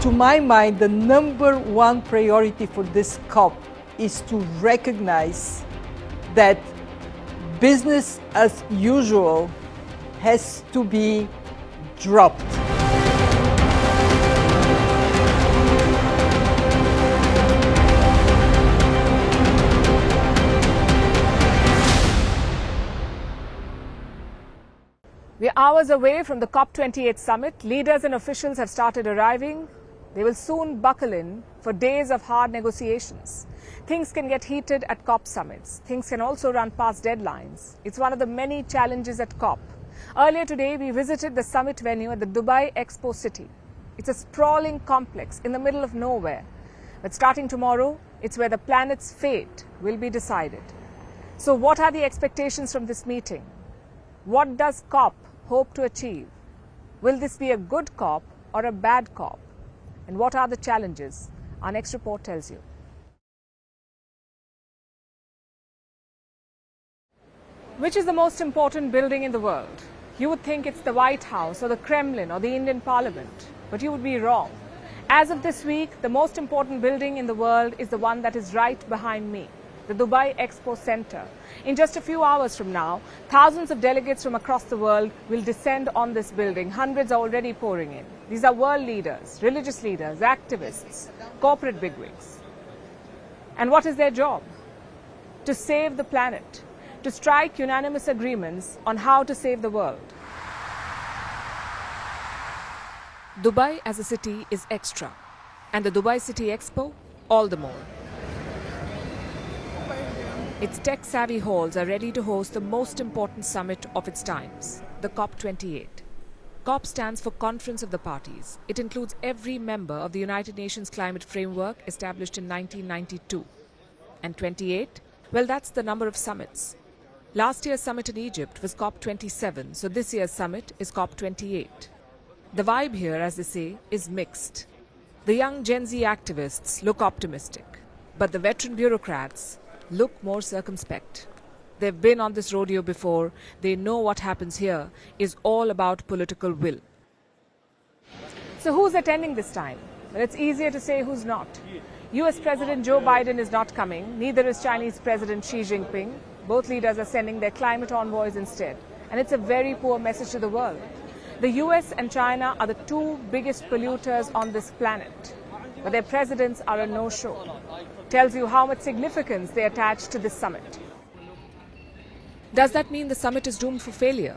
To my mind, the number one priority for this COP is to recognize that business as usual has to be dropped. We're hours away from the COP28 summit. Leaders and officials have started arriving. They will soon buckle in for days of hard negotiations. Things can get heated at COP summits. Things can also run past deadlines. It's one of the many challenges at COP. Earlier today, we visited the summit venue at the Dubai Expo City. It's a sprawling complex in the middle of nowhere. But starting tomorrow, it's where the planet's fate will be decided. So what are the expectations from this meeting? What does COP hope to achieve? Will this be a good COP or a bad COP? And what are the challenges? Our next report tells you. Which is the most important building in the world? You would think it's the White House or the Kremlin or the Indian Parliament, but you would be wrong. As of this week, the most important building in the world is the one that is right behind me, the Dubai Expo Center. In just a few hours from now, thousands of delegates from across the world will descend on this building. Hundreds are already pouring in. These are world leaders, religious leaders, activists, corporate bigwigs. And what is their job? To save the planet, to strike unanimous agreements on how to save the world. Dubai as a city is extra, and the Dubai City Expo all the more. Its tech-savvy halls are ready to host the most important summit of its times, the COP28. COP stands for Conference of the Parties. It includes every member of the United Nations Climate Framework established in 1992. And 28? Well, that's the number of summits. Last year's summit in Egypt was COP27, so this year's summit is COP28. The vibe here, as they say, is mixed. The young Gen Z activists look optimistic, but the veteran bureaucrats look more circumspect. They've been on this rodeo before. They know what happens here is all about political will. So who's attending this time? Well, it's easier to say who's not. US President Joe Biden is not coming. Neither is Chinese President Xi Jinping. Both leaders are sending their climate envoys instead. And it's a very poor message to the world. The US and China are the two biggest polluters on this planet, but their presidents are a no-show. Tells you how much significance they attach to this summit. Does that mean the summit is doomed for failure?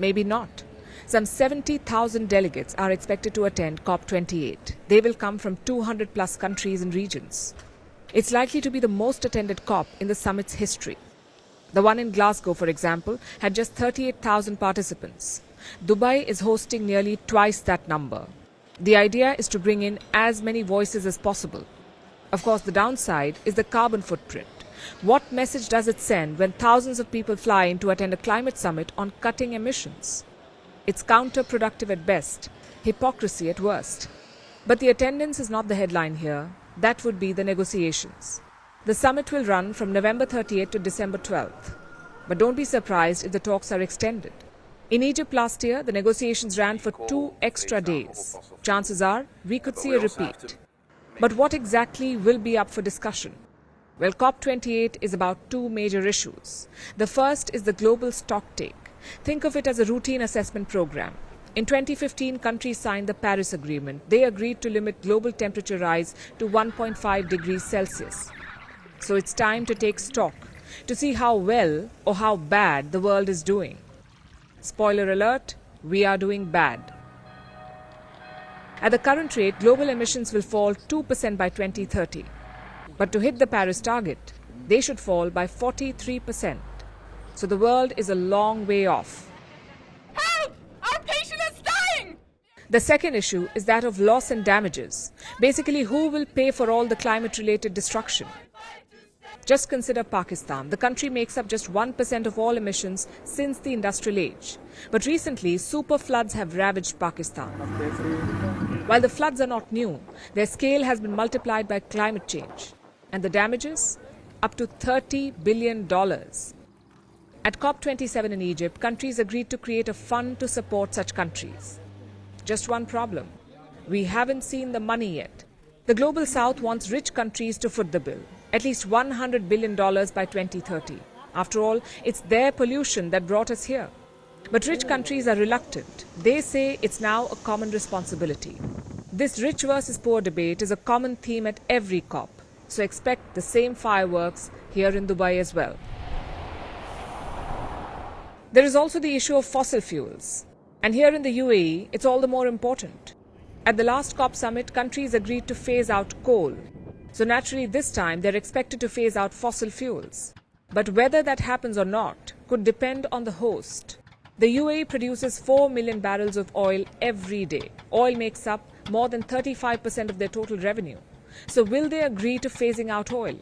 Maybe not. Some 70,000 delegates are expected to attend COP28. They will come from 200 plus countries and regions. It's likely to be the most attended COP in the summit's history. The one in Glasgow, for example, had just 38,000 participants. Dubai is hosting nearly twice that number. The idea is to bring in as many voices as possible. Of course, the downside is the carbon footprint. What message does it send when thousands of people fly in to attend a climate summit on cutting emissions? It's counterproductive at best, hypocrisy at worst. But the attendance is not the headline here. That would be the negotiations. The summit will run from November 30th to December 12th. But don't be surprised if the talks are extended. In Egypt last year, the negotiations ran for 2 extra days. Chances are we could see a repeat. But what exactly will be up for discussion? Well, COP28 is about 2 major issues. The first is the global stocktake. Think of it as a routine assessment program. In 2015, countries signed the Paris Agreement. They agreed to limit global temperature rise to 1.5 degrees Celsius. So it's time to take stock, to see how well or how bad the world is doing. Spoiler alert, we are doing bad. At the current rate, global emissions will fall 2% by 2030. But to hit the Paris target, they should fall by 43%. So the world is a long way off. Help! Our patient is dying! The second issue is that of loss and damages. Basically, who will pay for all the climate-related destruction? Just consider Pakistan. The country makes up just 1% of all emissions since the industrial age. But recently, super floods have ravaged Pakistan. While the floods are not new, their scale has been multiplied by climate change. And the damages? Up to $30 billion. At COP27 in Egypt, countries agreed to create a fund to support such countries. Just one problem. We haven't seen the money yet. The Global South wants rich countries to foot the bill, at least $100 billion by 2030. After all, it's their pollution that brought us here. But rich countries are reluctant. They say it's now a common responsibility. This rich versus poor debate is a common theme at every COP, so expect the same fireworks here in Dubai as well. There is also the issue of fossil fuels. And here in the UAE, it's all the more important. At the last COP summit, countries agreed to phase out coal. So naturally this time they're expected to phase out fossil fuels. But whether that happens or not could depend on the host. The UAE produces 4 million barrels of oil every day. Oil makes up more than 35% of their total revenue. So will they agree to phasing out oil?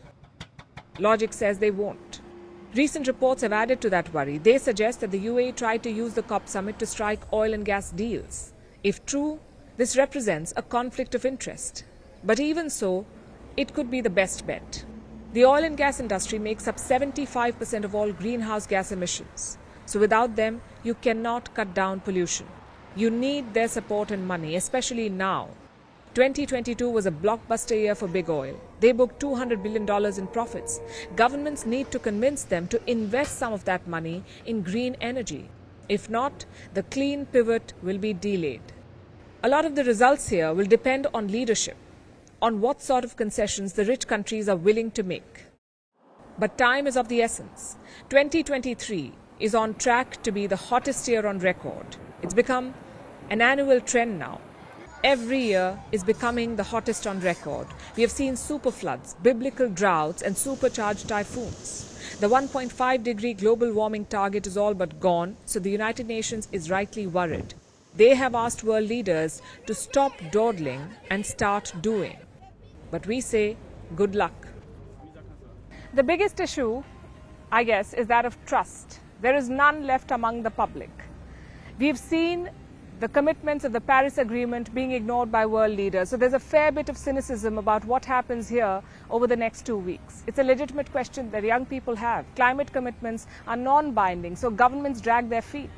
Logic says they won't. Recent reports have added to that worry. They suggest that the UAE tried to use the COP summit to strike oil and gas deals. If true, this represents a conflict of interest. But even so, it could be the best bet. The oil and gas industry makes up 75% of all greenhouse gas emissions. So without them, you cannot cut down pollution. You need their support and money, especially now. 2022 was a blockbuster year for big oil. They booked $200 billion in profits. Governments need to convince them to invest some of that money in green energy. If not, the clean pivot will be delayed. A lot of the results here will depend on leadership, on what sort of concessions the rich countries are willing to make. But time is of the essence. 2023 is on track to be the hottest year on record. It's become an annual trend now. Every year is becoming the hottest on record. We have seen super floods, biblical droughts, and supercharged typhoons. The 1.5 degree global warming target is all but gone, so the United Nations is rightly worried. They have asked world leaders to stop dawdling and start doing. But we say, good luck. The biggest issue, I guess, is that of trust. There is none left among the public. We've seen the commitments of the Paris Agreement being ignored by world leaders. So there's a fair bit of cynicism about what happens here over the next 2 weeks. It's a legitimate question that young people have. Climate commitments are non-binding, so governments drag their feet.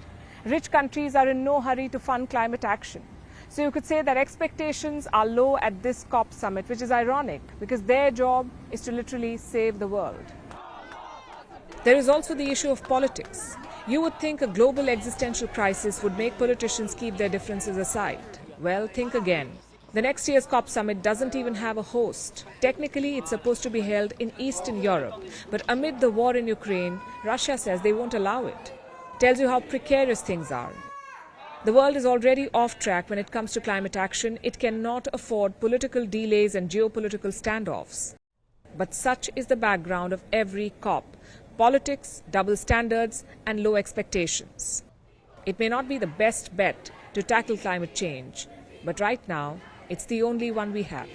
Rich countries are in no hurry to fund climate action. So you could say that expectations are low at this COP summit, which is ironic because their job is to literally save the world. There is also the issue of politics. You would think a global existential crisis would make politicians keep their differences aside. Well, think again. The next year's COP summit doesn't even have a host. Technically, it's supposed to be held in Eastern Europe. But amid the war in Ukraine, Russia says they won't allow it. Tells you how precarious things are. The world is already off track when it comes to climate action. It cannot afford political delays and geopolitical standoffs. But such is the background of every COP. Politics, double standards, and low expectations. It may not be the best bet to tackle climate change, but right now, it's the only one we have.